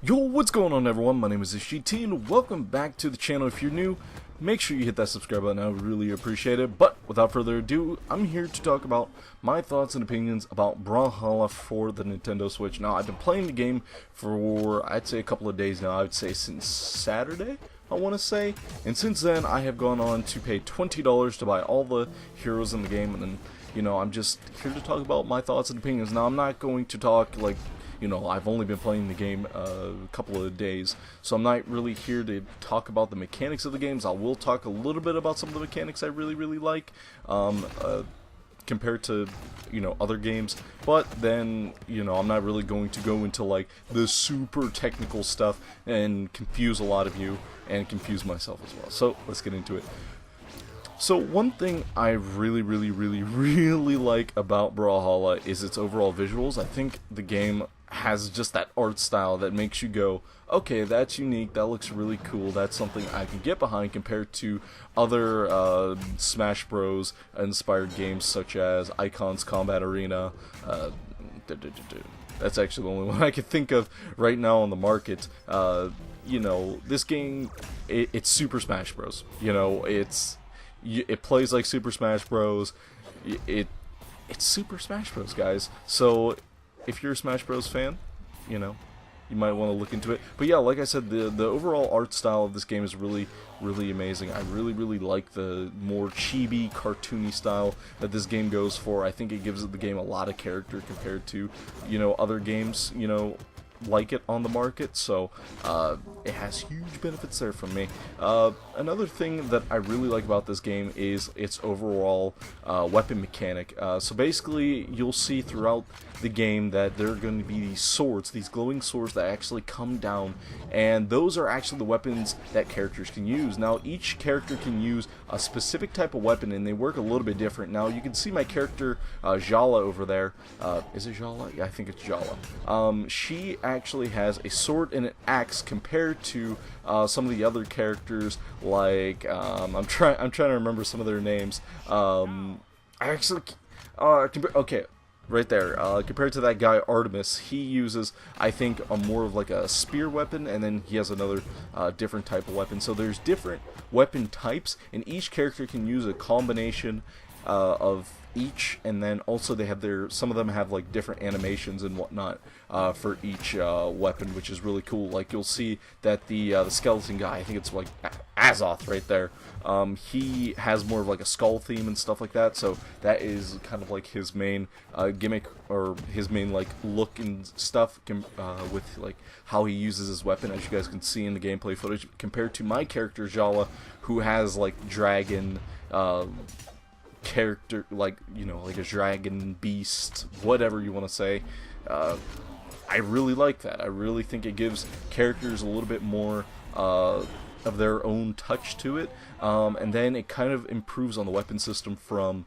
Yo, what's going on everyone? My name is GT and welcome back to the channel. If you're new, make sure you hit that subscribe button, I would really appreciate it. But without further ado, I'm here to talk about my thoughts and opinions about Brawlhalla for the Nintendo Switch. Now, I've been playing the game for, I'd say a couple of days now. I would say since Saturday, I want to say. And since then, I have gone on to pay $20 to buy all the heroes in the game. And then, you know, I'm just here to talk about my thoughts and opinions. Now, I'm not going to talk like, you know, I've only been playing the game a couple of days, so I'm not really here to talk about the mechanics of the games. I will talk a little bit about some of the mechanics I really like, compared to, you know, other games. But then, you know, I'm not really going to go into like the super technical stuff and confuse a lot of you and confuse myself as well. So let's get into it. So one thing I really like about Brawlhalla is its overall visuals. I think the game has just that art style that makes you go, okay, that's unique, that looks really cool, that's something I can get behind, compared to other Smash Bros. Inspired games such as Icon's Combat Arena. That's actually the only one I can think of right now on the market. You know, this game, it's Super Smash Bros. You know, it plays like Super Smash Bros. It's Super Smash Bros, guys. So if you're a Smash Bros fan, you know, you might want to look into it. But yeah, like I said, the overall art style of this game is really amazing. I really like the more chibi, cartoony style that this game goes for. I think it gives the game a lot of character compared to, you know, other games, you know, like it on the market. So it has huge benefits there for me. Another thing that I really like about this game is its overall weapon mechanic. So basically, you'll see throughout the game that there are going to be these swords, these glowing swords that actually come down, and those are actually the weapons that characters can use. Now, each character can use a specific type of weapon, and they work a little bit different. Now, you can see my character, Brawlhalla, over there. Is it Brawlhalla? Yeah, I think it's Brawlhalla. She actually has a sword and an axe compared to some of the other characters, like, I'm trying to remember some of their names. Okay, right there, compared to that guy Artemis, he uses, I think, a more of like a spear weapon, and then he has another different type of weapon. So there's different weapon types, and each character can use a combination of each, and then also they have some of them have like different animations and whatnot for each weapon, which is really cool. Like, you'll see that the skeleton guy, I think it's like Azoth right there, he has more of like a skull theme and stuff like that, so that is kind of like his main gimmick, or his main like look and stuff, with like how he uses his weapon, as you guys can see in the gameplay footage, compared to my character Brawlhalla, who has like dragon character, like, you know, like a dragon beast, whatever you want to say. I really like that. I really think it gives characters a little bit more of their own touch to it, and then it kind of improves on the weapon system from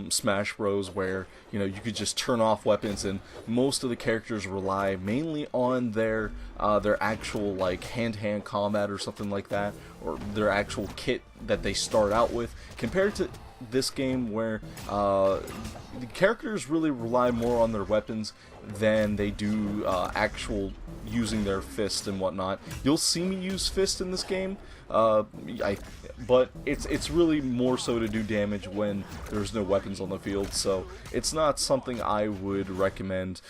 Smash Bros, where, you know, you could just turn off weapons, and most of the characters rely mainly on their actual like hand-to-hand combat or something like that, or their actual kit that they start out with, compared to this game where the characters really rely more on their weapons than they do actual using their fist and whatnot. You'll see me use fist in this game, but it's really more so to do damage when there's no weapons on the field, so it's not something I would recommend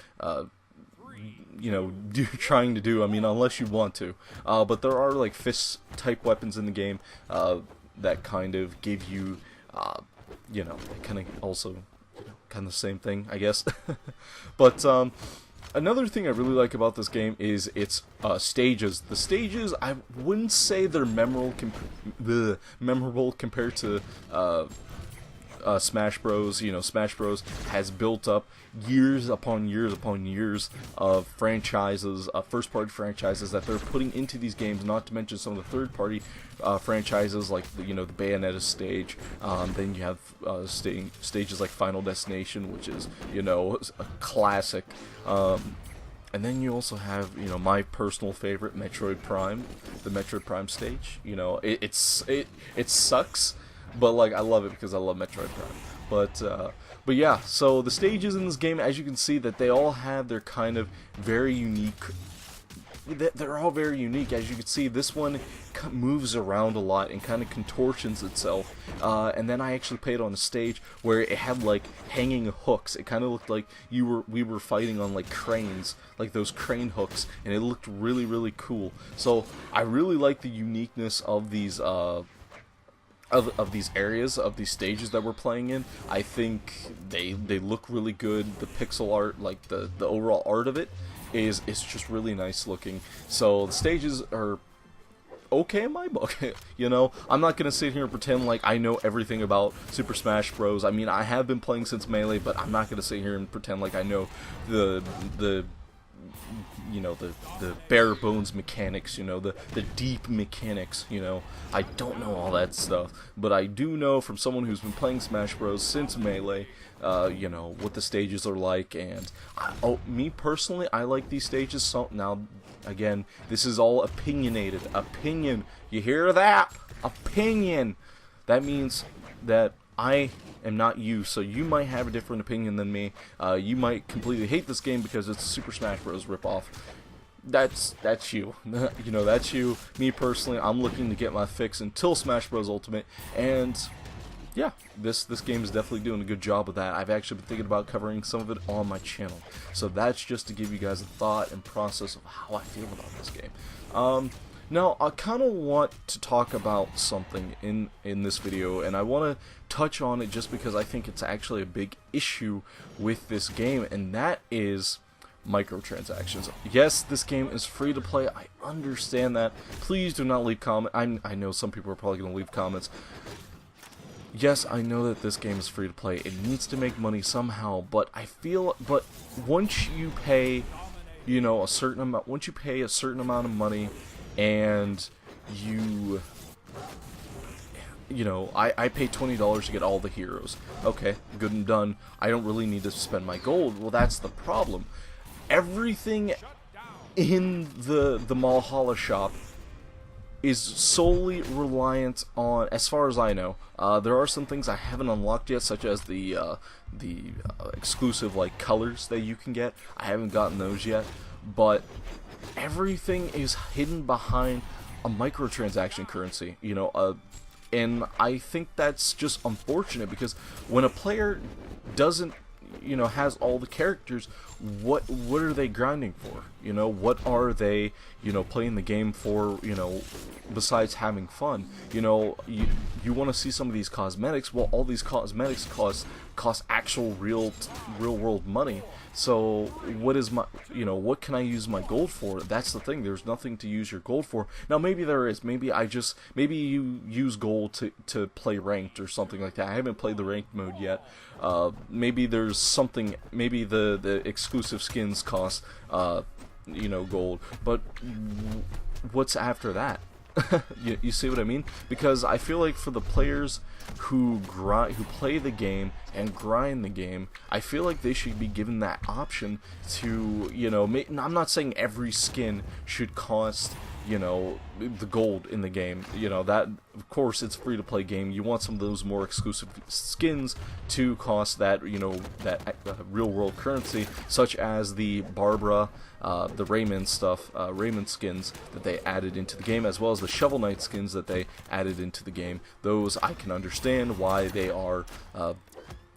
you know, trying to do, I mean, unless you want to. But there are like fist type weapons in the game that kind of give you, you know, kind of also, you know, kind of the same thing, I guess. But another thing I really like about this game is its stages. The stages, I wouldn't say they're memorable compared to Smash Bros. You know, Smash Bros. Has built up years upon years of franchises, first-party franchises that they're putting into these games, not to mention some of the third-party franchises like, you know, the Bayonetta stage. Then you have stages like Final Destination, which is, you know, a classic. And then you also have, you know, my personal favorite, Metroid Prime, the Metroid Prime stage. You know, it sucks, but like I love it because I love Metroid Prime. But yeah, so the stages in this game, as you can see, that they all have their kind of very unique. They're all very unique. As you can see, this one moves around a lot and kind of contortions itself. And then I actually played on a stage where it had like hanging hooks. It kind of looked like we were fighting on like cranes, like those crane hooks, and it looked really, really cool. So I really like the uniqueness of these of these areas, of these stages that we're playing in. I think they look really good. The pixel art, like the overall art of it, is just really nice looking. So the stages are okay in my book. You know, I'm not gonna sit here and pretend like I know everything about Super Smash Bros. I mean, I have been playing since Melee, but I'm not gonna sit here and pretend like I know the you know, the bare bones mechanics, you know, the deep mechanics, you know. I don't know all that stuff, but I do know from someone who's been playing Smash Bros. Since Melee, you know, what the stages are like. And me personally, I like these stages. So now, again, this is all opinionated. Opinion. You hear that? Opinion. That means that I am not you, so you might have a different opinion than me. You might completely hate this game because it's a Super Smash Bros. Ripoff. That's you. You know, that's you. Me personally, I'm looking to get my fix until Smash Bros. Ultimate, and yeah, this game is definitely doing a good job of that. I've actually been thinking about covering some of it on my channel, so that's just to give you guys a thought and process of how I feel about this game. Now, I kind of want to talk about something in this video, and I want to touch on it just because I think it's actually a big issue with this game, and that is microtransactions. Yes, this game is free to play. I understand that. Please do not leave comments. I know some people are probably going to leave comments. Yes, I know that this game is free to play. It needs to make money somehow, but once you pay, you know, a certain amount, once you pay a certain amount of money, and you know, I pay $20 to get all the heroes. Okay, good and done. I don't really need to spend my gold. Well, that's the problem. Everything in the Brawlhalla shop is solely reliant on, as far as I know, there are some things I haven't unlocked yet, such as the exclusive like colors that you can get. I haven't gotten those yet, but everything is hidden behind a microtransaction currency, you know, and I think that's just unfortunate, because when a player doesn't, you know, has all the characters, what are they grinding for? You know, what are they, you know, playing the game for, you know, besides having fun? You know, you want to see some of these cosmetics. Well, all these cosmetics cost actual real world money. So what is my, you know, what can I use my gold for? That's the thing. There's nothing to use your gold for. Now maybe there is. Maybe you use gold to play ranked or something like that. I haven't played the ranked mode yet. Maybe there's something. Maybe the exclusive skins cost, you know, gold. But what's after that? You see what I mean? Because I feel like for the players who play the game and grind the game, I feel like they should be given that option to, you know, I'm not saying every skin should cost, you know, the gold in the game. You know, that, of course, it's a free to play game. You want some of those more exclusive skins to cost that, you know, that real world currency, such as the Barbara, the Raymond stuff, Raymond skins that they added into the game, as well as the Shovel Knight skins that they added into the game. Those I can understand why they are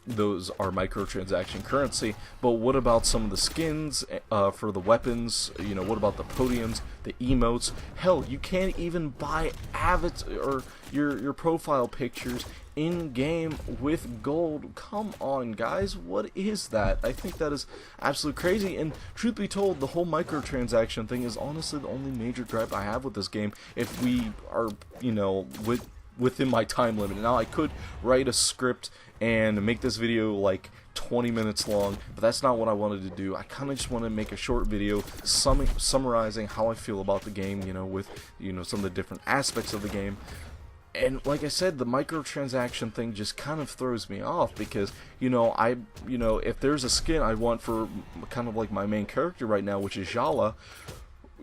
those are microtransaction currency. But what about some of the skins for the weapons? You know, what about the podiums, the emotes? Hell, you can't even buy avatars or your profile pictures in game with gold. Come on, guys, what is that? I think that is absolutely crazy. And truth be told, the whole microtransaction thing is honestly the only major gripe I have with this game. If we are, you know, within my time limit. Now, I could write a script and make this video like 20 minutes long, but that's not what I wanted to do. I kind of just want to make a short video summarizing how I feel about the game, you know, with, you know, some of the different aspects of the game. And like I said, the microtransaction thing just kind of throws me off, because, you know, if there's a skin I want for kind of like my main character right now, which is Brawlhalla,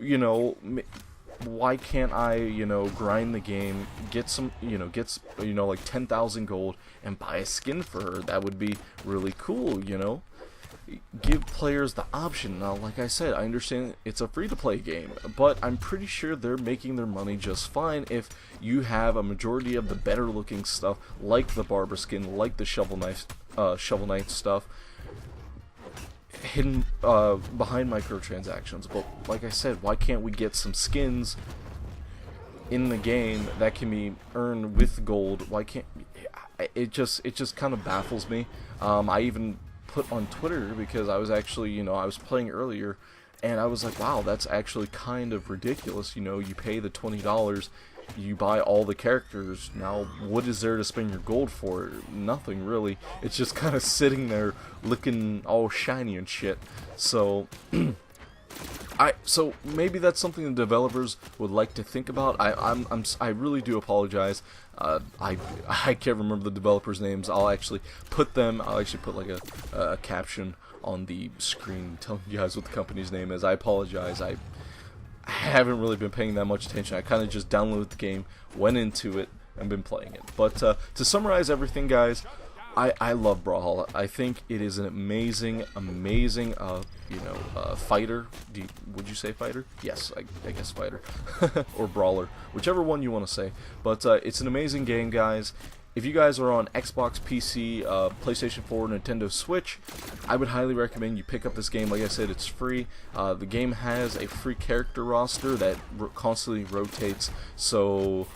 you know, why can't I, you know, grind the game, get some, like 10,000 gold and buy a skin for her? That would be really cool, you know? Give players the option. Now, like I said, I understand it's a free-to-play game, but I'm pretty sure they're making their money just fine if you have a majority of the better-looking stuff, like the barber skin, like the shovel knight stuff, hidden behind microtransactions. But like I said, why can't we get some skins in the game that can be earned with gold? Why can't it just kind of baffles me. I even put on Twitter, because I was actually, you know, I was playing earlier and I was like, wow, that's actually kind of ridiculous. You know, you pay the $20, you buy all the characters. Now, what is there to spend your gold for? Nothing really. It's just kind of sitting there looking all shiny and shit. So so maybe that's something the developers would like to think about. I really do apologize. I can't remember the developers' names. I'll actually put like a caption on the screen telling you guys what the company's name is. I apologize. I haven't really been paying that much attention. I kind of just downloaded the game, went into it, and been playing it. But to summarize everything, guys, I love Brawlhalla. I think it is an amazing fighter. Would you say fighter? Yes, I guess fighter. Or brawler, whichever one you want to say. But it's an amazing game, guys. If you guys are on Xbox, PC, PlayStation 4, Nintendo Switch, I would highly recommend you pick up this game. Like I said, it's free. The game has a free character roster that constantly rotates, so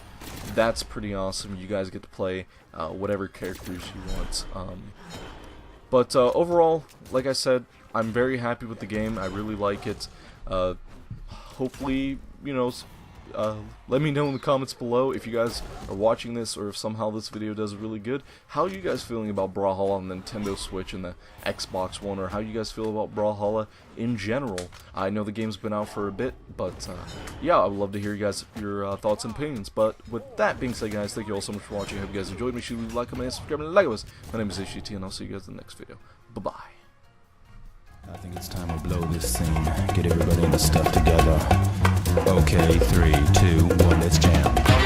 that's pretty awesome. You guys get to play whatever characters you want. But overall, like I said, I'm very happy with the game. I really like it. Hopefully, you know, let me know in the comments below if you guys are watching this, or if somehow this video does really good. How are you guys feeling about Brawlhalla on the Nintendo Switch and the Xbox One, or how you guys feel about Brawlhalla in general? I know the game's been out for a bit, but yeah, I would love to hear you guys your thoughts and opinions. But with that being said, guys, thank you all so much for watching. I hope you guys enjoyed. Make sure you leave a like, comment, and subscribe, and like us. My name is HGT, and I'll see you guys in the next video. Bye bye. I think it's time to blow this scene. Get everybody in the stuff together. Okay, 3, 2, 1, let's jam.